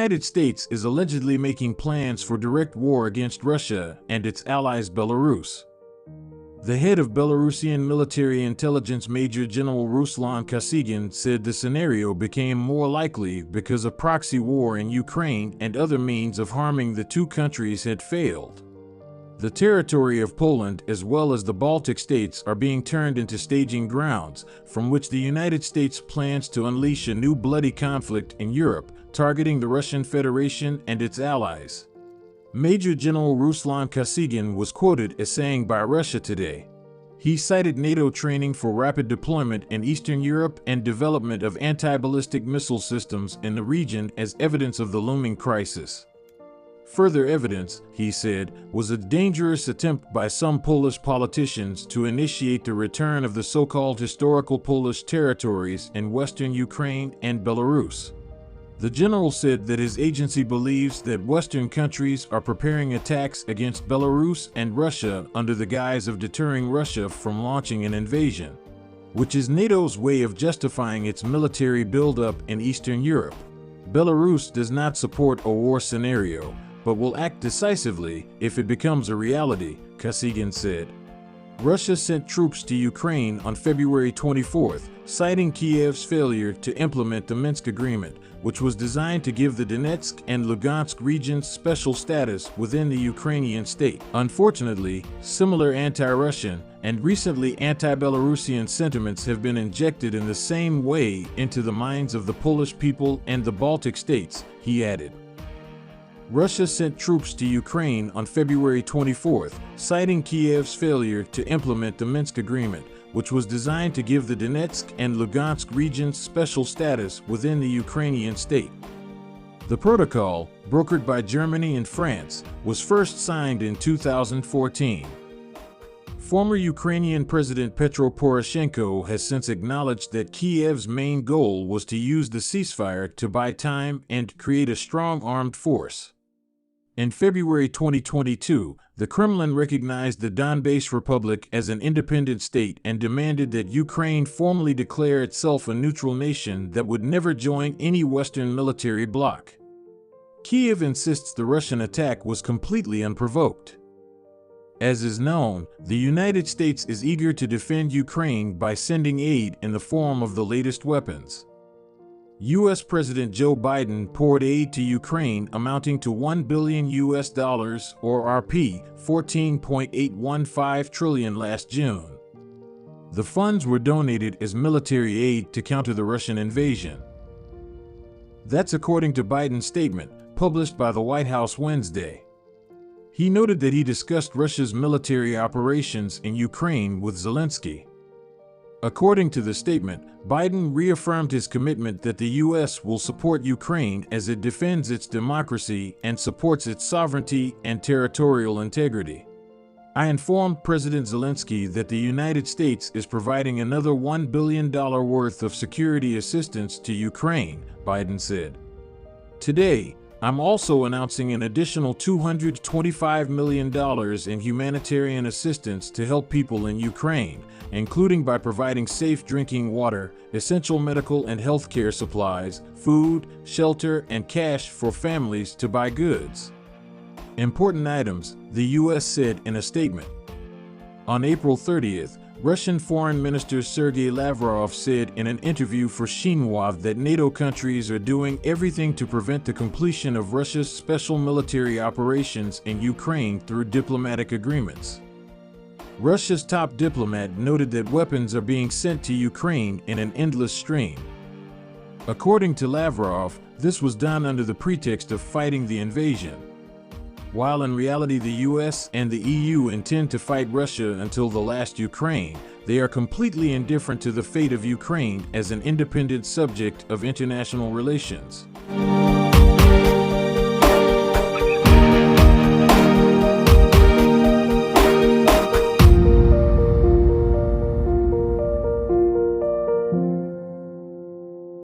United States is allegedly making plans for direct war against Russia and its allies Belarus. The head of Belarusian military intelligence, Major General Ruslan Kosygin, said the scenario became more likely because a proxy war in Ukraine and other means of harming the two countries had failed. The territory of Poland as well as the Baltic states are being turned into staging grounds from which the United States plans to unleash a new bloody conflict in Europe, targeting the Russian Federation and its allies. Major General Ruslan Kosygin was quoted as saying by Russia Today. He cited NATO training for rapid deployment in Eastern Europe and development of anti-ballistic missile systems in the region as evidence of the looming crisis. Further evidence, he said, was a dangerous attempt by some Polish politicians to initiate the return of the so-called historical Polish territories in western Ukraine and Belarus. The general said that his agency believes that Western countries are preparing attacks against Belarus and Russia under the guise of deterring Russia from launching an invasion, which is NATO's way of justifying its military buildup in Eastern Europe. Belarus does not support a war scenario, but will act decisively if it becomes a reality, Kosygin said. Russia sent troops to Ukraine on February 24th, citing Kiev's failure to implement the Minsk Agreement, which was designed to give the Donetsk and Lugansk regions special status within the Ukrainian state. Unfortunately, similar anti-Russian and recently anti-Belarusian sentiments have been injected in the same way into the minds of the Polish people and the Baltic states, he added. Russia sent troops to Ukraine on February 24th, citing Kiev's failure to implement the Minsk Agreement, which was designed to give the Donetsk and Lugansk regions special status within the Ukrainian state. The protocol, brokered by Germany and France, was first signed in 2014. Former Ukrainian President Petro Poroshenko has since acknowledged that Kiev's main goal was to use the ceasefire to buy time and create a strong armed force. In February 2022, the Kremlin recognized the Donbass Republic as an independent state and demanded that Ukraine formally declare itself a neutral nation that would never join any Western military bloc. Kiev insists the Russian attack was completely unprovoked. As is known, the United States is eager to defend Ukraine by sending aid in the form of the latest weapons. U.S. President Joe Biden poured aid to Ukraine amounting to $1 billion or Rp. 14.815 trillion last June. The funds were donated as military aid to counter the Russian invasion. That's according to Biden's statement, published by the White House Wednesday. He noted that he discussed Russia's military operations in Ukraine with Zelensky. According to the statement, Biden reaffirmed his commitment that the U.S. will support Ukraine as it defends its democracy and supports its sovereignty and territorial integrity. I informed President Zelensky that the United States is providing another $1 billion worth of security assistance to Ukraine, Biden said. Today, I'm also announcing an additional $225 million in humanitarian assistance to help people in Ukraine, including by providing safe drinking water, essential medical and healthcare supplies, food, shelter, and cash for families to buy goods. Important items, the U.S. said in a statement. On April 30th, Russian Foreign Minister Sergei Lavrov said in an interview for Xinhua that NATO countries are doing everything to prevent the completion of Russia's special military operations in Ukraine through diplomatic agreements. Russia's top diplomat noted that weapons are being sent to Ukraine in an endless stream. According to Lavrov, this was done under the pretext of fighting the invasion. While in reality the US and the EU intend to fight Russia until the last Ukraine, they are completely indifferent to the fate of Ukraine as an independent subject of international relations.